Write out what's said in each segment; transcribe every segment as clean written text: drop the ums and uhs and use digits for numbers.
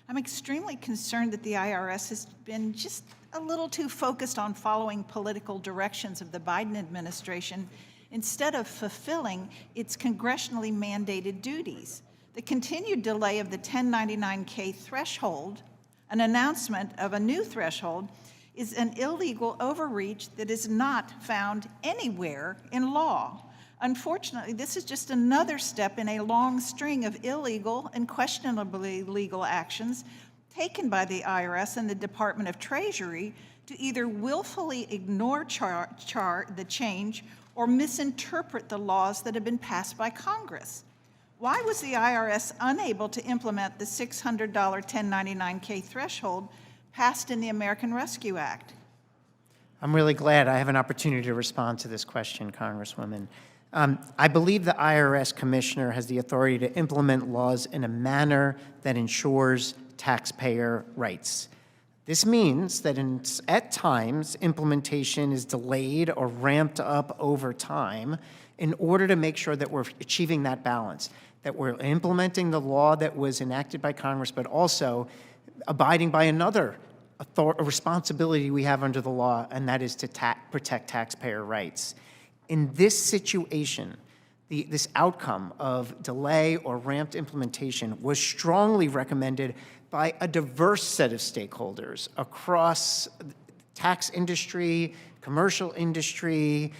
I'm extremely concerned that the IRS has been just a little too focused on following political directions of the Biden administration instead of fulfilling its congressionally mandated duties. The continued delay of the 1099-K threshold, an announcement of a new threshold, is an illegal overreach that is not found anywhere in law. Unfortunately, this is just another step in a long string of illegal and questionably legal actions taken by the IRS and the Department of Treasury to either willfully ignore the change or misinterpret the laws that have been passed by Congress. Why was the IRS unable to implement the $600 1099-K threshold passed in the American Rescue Act? I'm really glad I have an opportunity to respond to this question, Congresswoman. I believe the IRS commissioner has the authority to implement laws in a manner that ensures taxpayer rights. This means that at times, implementation is delayed or ramped up over time in order to make sure that we're achieving that balance, that we're implementing the law that was enacted by Congress, but also abiding by another responsibility we have under the law, and that is to protect taxpayer rights. In this situation, this outcome of delay or ramped implementation was strongly recommended by a diverse set of stakeholders across tax industry, commercial industry.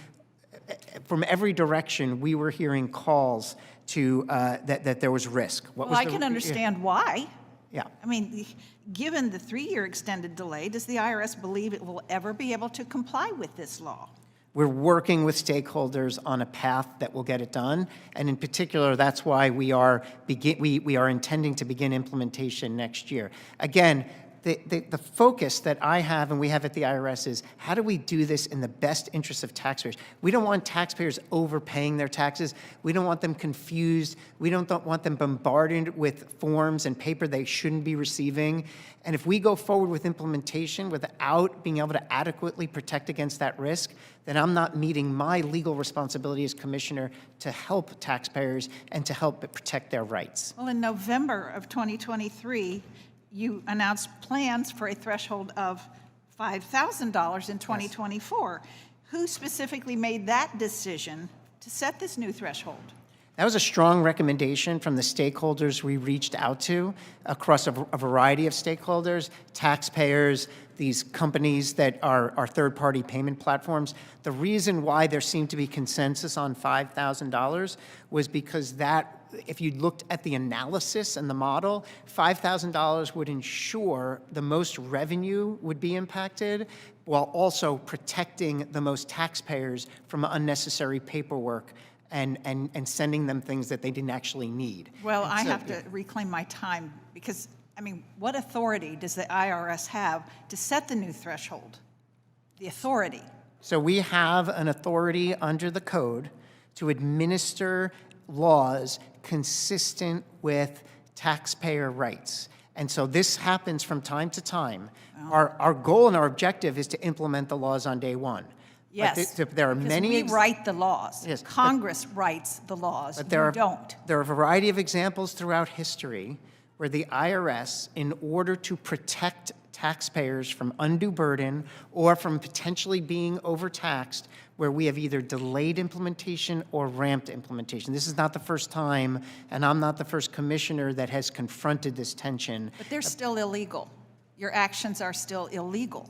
From every direction, we were hearing calls to that there was risk. I can understand why. Yeah. I mean, given the 3-year extended delay, does the IRS believe it will ever be able to comply with this law? We're working with stakeholders on a path that will get it done, and in particular, that's why we are intending to begin implementation next year. Again, the focus that I have and we have at the IRS is how do we do this in the best interest of taxpayers? We don't want taxpayers overpaying their taxes. We don't want them confused. We don't want them bombarded with forms and paper they shouldn't be receiving. And if we go forward with implementation without being able to adequately protect against that risk, then I'm not meeting my legal responsibility as commissioner to help taxpayers and to help protect their rights. Well, in November of 2023, you announced plans for a threshold of $5,000 in 2024. Yes. Who specifically made that decision to set this new threshold? That was a strong recommendation from the stakeholders we reached out to across a variety of stakeholders, taxpayers, these companies that are third-party payment platforms. The reason why there seemed to be consensus on $5,000 was because that, if you looked at the analysis and the model, $5,000 would ensure the most revenue would be impacted while also protecting the most taxpayers from unnecessary paperwork and sending them things that they didn't actually need. Well, I have to reclaim my time because, I mean, what authority does the IRS have to set the new threshold? The authority. So we have an authority under the code to administer laws consistent with taxpayer rights. And so this happens from time to time. Wow. Our goal and our objective is to implement the laws on day one. Yes, there are many. We write the laws. Yes, Congress writes the laws. But you don't. There are a variety of examples throughout history where the IRS, in order to protect taxpayers from undue burden or from potentially being overtaxed, where we have either delayed implementation or ramped implementation. This is not the first time, and I'm not the first commissioner that has confronted this tension. But they're still illegal. Your actions are still illegal.